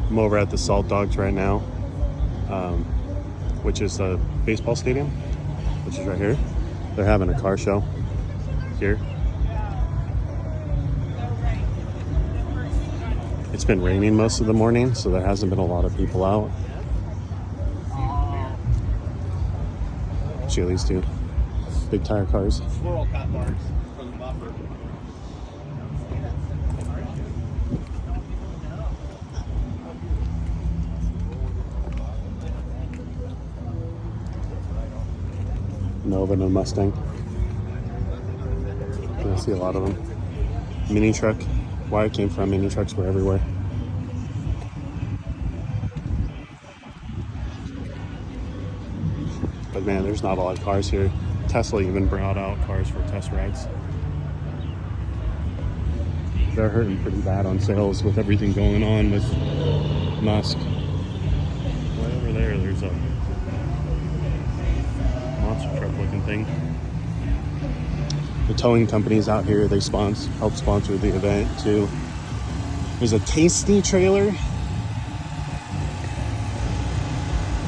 I'm over at the Salt Dogs right now, which is a baseball stadium, which is right here. They're having a car show here. It's been raining most of the morning, so there hasn't been a lot of people out. See these two big tire cars. Squirrel cut marks from the buffer. Nova and a Mustang. I see a lot of them. Mini truck. Where I came from, mini trucks were everywhere. But man, there's not a lot of cars here. Tesla even brought out cars for test rides. They're hurting pretty bad on sales with everything going on with Musk. Right over there, there's a monster truck looking thing. The towing companies out here, they help sponsor the event too. There's a Tasty trailer.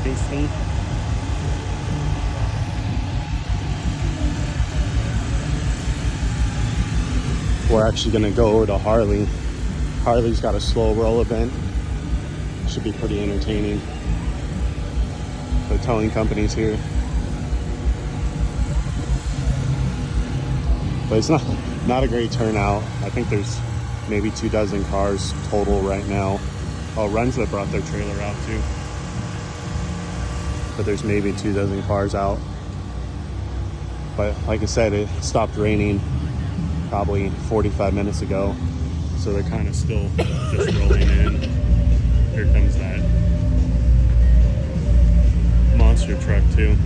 Tasty. We're actually gonna go to Harley. Harley's got a slow roll event. Should be pretty entertaining. The towing companies here. But it's not a great turnout. I think there's maybe 24 cars total right now. Oh, Runza brought their trailer out too. But there's maybe 24 cars out. But like I said, it stopped raining probably 45 minutes ago. So they're kind of still just rolling in. Here comes that monster truck too.